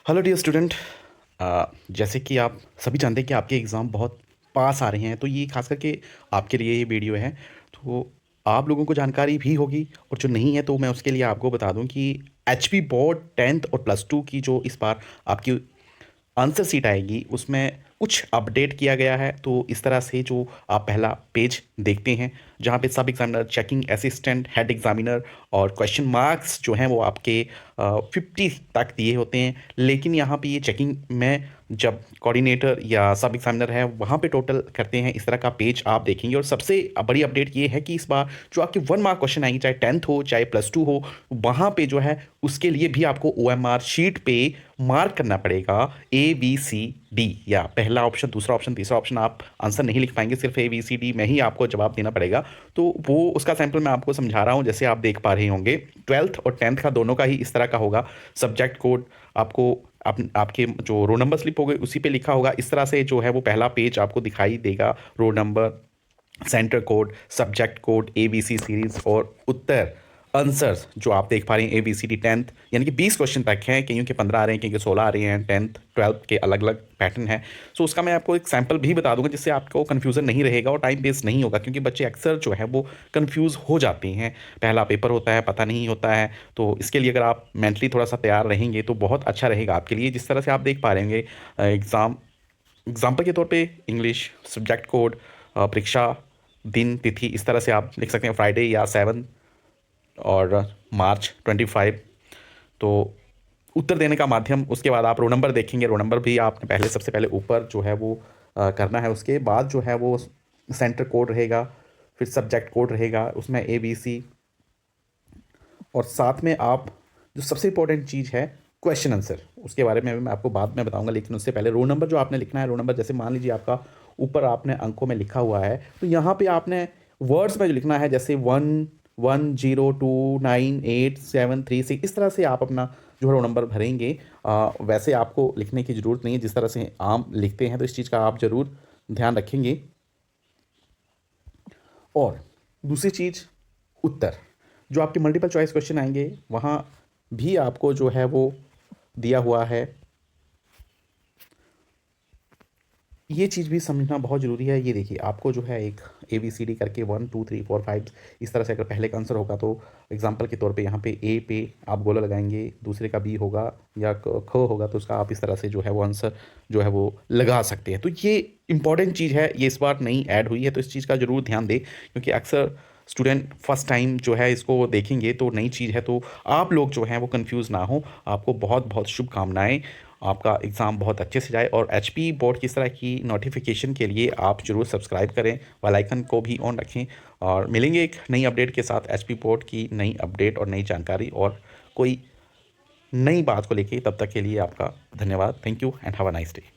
Hello dear student. जैसे कि आप सभी जानते हैं कि आपके एग्ज़ाम बहुत पास आ रहे हैं, तो ये खास करके आपके लिए ये वीडियो है। तो आप लोगों को जानकारी भी होगी, और जो नहीं है तो मैं उसके लिए आपको बता दूं कि एचपी बोर्ड 10th और +2 की जो इस बार आपकी आंसर सीट आएगी उसमें कुछ अपडेट किया गया है। तो इस तरह से जो आप पहला पेज देखते हैं, जहाँ पे सब examiner, checking assistant, head examiner और क्वेश्चन मार्क्स जो हैं वो आपके 50 तक दिए होते हैं। लेकिन यहाँ पे ये चेकिंग में जब कोऑर्डिनेटर या सब एग्जामिनर है वहाँ पे टोटल करते हैं, इस तरह का पेज आप देखेंगे। और सबसे बड़ी अपडेट ये है कि इस बार जो आपके 1 मार्क क्वेश्चन आएंगे, चाहे 10th हो चाहे +2 हो, वहाँ पे जो है उसके लिए भी आपको OMR शीट पे मार्क करना पड़ेगा ABCD, या पहला ऑप्शन, दूसरा ऑप्शन, तीसरा ऑप्शन। आप आंसर नहीं लिख पाएंगे, सिर्फ ABCD में ही आपको जवाब देना पड़ेगा। तो वो उसका सैंपल मैं आपको समझा रहा हूँ। जैसे आप देख पा रहे होंगे 12th और 10th का दोनों का ही इस तरह का होगा। सब्जेक्ट कोड आपको आपके जो रोल नंबर स्लिप होगा उसी पे लिखा होगा। इस तरह से जो है वो पहला पेज आपको दिखाई देगा। Roll number, centre code, subject code, ABC series और उत्तर आंसर्स जो आप देख पा रहे हैं ABCD 10th, यानी कि 20 क्वेश्चन तक हैं। कईयों के 15 आ रहे हैं, कईयों के 16 आ रहे हैं। 10th 12th के अलग अलग पैटर्न है। सो उसका मैं आपको एक सैंपल भी बता दूंगा, जिससे आपको कन्फ्यूज़न नहीं रहेगा और टाइम वेस्ट नहीं होगा, क्योंकि बच्चे अक्सर जो है वो कन्फ्यूज़ हो जाते हैं। पहला पेपर होता है, पता नहीं होता है। तो इसके लिए अगर आप मेंटली थोड़ा सा तैयार रहेंगे तो बहुत अच्छा रहेगा आपके लिए। जिस तरह से आप देख पा रहे होंगे एग्जाम्पल के तौर पे इंग्लिश सब्जेक्ट कोड, परीक्षा दिन तिथि, इस तरह से आप लिख सकते हैं फ्राइडे या 7 और मार्च 25। तो उत्तर देने का माध्यम, उसके बाद आप रोल नंबर देखेंगे। रोल नंबर भी आपने पहले, सबसे पहले ऊपर जो है वो करना है। उसके बाद जो है वो सेंटर कोड रहेगा, फिर सब्जेक्ट कोड रहेगा, उसमें ABC, और साथ में आप जो सबसे इंपॉर्टेंट चीज़ है क्वेश्चन आंसर, उसके बारे में मैं आपको बाद में बताऊंगा। लेकिन उससे पहले रोल नंबर जो आपने लिखना है, रोल नंबर जैसे मान लीजिए आपका ऊपर आपने अंकों में लिखा हुआ है, तो यहाँ पे आपने वर्ड्स में जो लिखना है, जैसे 1 1 0 2 9 8 7 3 6, इस तरह से आप अपना जो रोल नंबर भरेंगे। वैसे आपको लिखने की ज़रूरत नहीं है, जिस तरह से आम लिखते हैं। तो इस चीज़ का आप ज़रूर ध्यान रखेंगे। और दूसरी चीज़, उत्तर जो आपके मल्टीपल चॉइस क्वेश्चन आएंगे वहाँ भी आपको जो है वो दिया हुआ है। ये चीज़ भी समझना बहुत ज़रूरी है। ये देखिए, आपको जो है एक ABCD करके 1 2 3 4 5 इस तरह से अगर पहले का आंसर होगा तो एग्जाम्पल के तौर पे यहाँ पे A पे आप गोला लगाएंगे, दूसरे का B होगा या ख होगा, तो उसका आप इस तरह से जो है वो आंसर जो है वो लगा सकते हैं। तो ये इंपॉर्टेंट चीज़ है, ये इस बार नई ऐड हुई है, तो इस चीज़ का ज़रूर ध्यान दें, क्योंकि अक्सर स्टूडेंट फर्स्ट टाइम जो है इसको देखेंगे तो नई चीज़ है, तो आप लोग जो हैं वो कंफ्यूज ना हो। आपको बहुत बहुत शुभकामनाएं, आपका एग्ज़ाम बहुत अच्छे से जाए। और HP बोर्ड की इस तरह की नोटिफिकेशन के लिए आप ज़रूर सब्सक्राइब करें, बेल आइकन को भी ऑन रखें। और मिलेंगे एक नई अपडेट के साथ, HP बोर्ड की नई अपडेट और नई जानकारी और कोई नई बात को लेके। तब तक के लिए आपका धन्यवाद। Thank you and have a nice day.